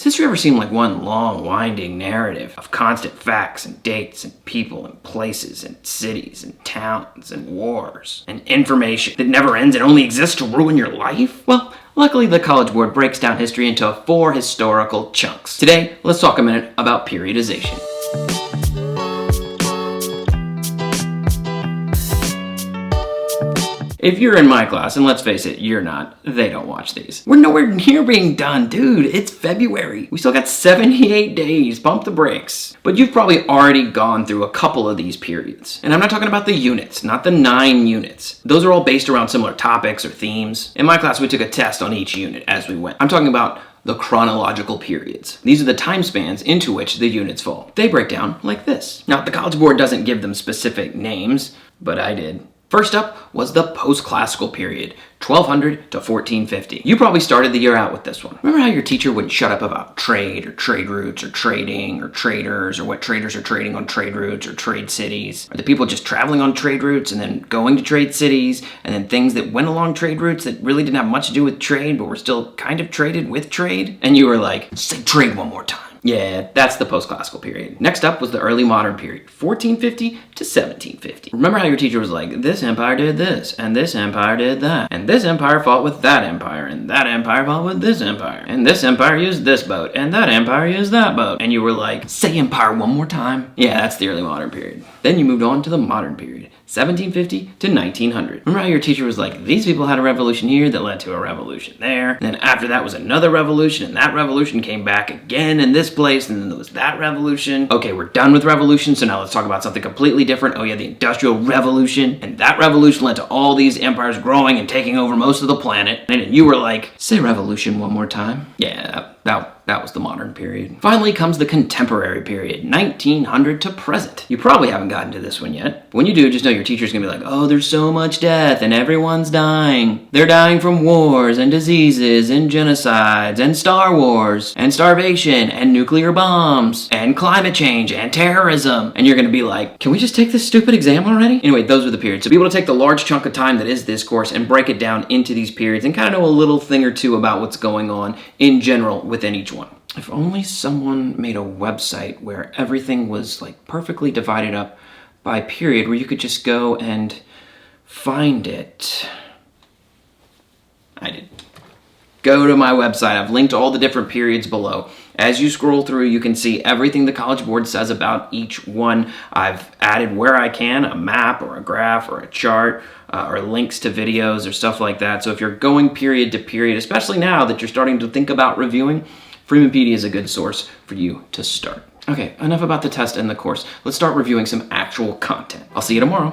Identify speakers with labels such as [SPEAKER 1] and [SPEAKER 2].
[SPEAKER 1] history ever seem like one long, winding narrative of constant facts and dates and people and places and cities and towns and wars and information that never ends and only exists to ruin your life? Well, luckily the College Board breaks down history into 4 historical chunks. Today, let's talk a minute about periodization. If you're in my class, and let's face it, you're not, they don't watch these. We're nowhere near being done, dude. It's February. We still got 78 days. Pump the brakes. But you've probably already gone through a couple of these periods. And I'm not talking about the units, not the 9 units. Those are all based around similar topics or themes. In my class, we took a test on each unit as we went. I'm talking about the chronological periods. These are the time spans into which the units fall. They break down like this. Now, the College Board doesn't give them specific names, but I did. First up was the post-classical period, 1200 to 1450. You probably started the year out with this one. Remember how your teacher wouldn't shut up about trade or trade routes or trading or traders or what traders are trading on trade routes or trade cities? Or the people just traveling on trade routes and then going to trade cities and then things that went along trade routes that really didn't have much to do with trade but were still kind of traded with trade? And you were like, say trade one more time. Yeah, that's the post-classical period. Next up was the early modern period, 1450 to 1750. Remember how your teacher was like, this empire did this, and this empire did that, and this empire fought with that empire, and that empire fought with this empire, and this empire used this boat, and that empire used that boat. And you were like, say empire one more time. Yeah, that's the early modern period. Then you moved on to the modern period, 1750 to 1900. Remember how your teacher was like, these people had a revolution here that led to a revolution there, and then after that was another revolution, and that revolution came back again in this place, and then there was that revolution. Okay, we're done with revolution, so now let's talk about something completely different. Oh yeah, the Industrial Revolution, and that revolution led to all these empires growing and taking over most of the planet, and you were like, say revolution one more time. Yeah, that was the modern period. Finally comes the contemporary period, 1900 to present. You probably haven't gotten to this one yet. When you do, just know your teacher's gonna be like, oh, there's so much death and everyone's dying. They're dying from wars and diseases and genocides and Star Wars and starvation and nuclear bombs and climate change and terrorism. And you're gonna be like, can we just take this stupid exam already? Anyway, those are the periods. So be able to take the large chunk of time that is this course and break it down into these periods and kind of know a little thing or two about what's going on in general within each one. If only someone made a website where everything was like perfectly divided up by period where you could just go and find it. I did. Go to my website. I've linked all the different periods below. As you scroll through, you can see everything the College Board says about each one. I've added where I can, a map or a graph or a chart or links to videos or stuff like that. So if you're going period to period, especially now that you're starting to think about reviewing, Freeman-pedia is a good source for you to start. Okay, enough about the test and the course. Let's start reviewing some actual content. I'll see you tomorrow.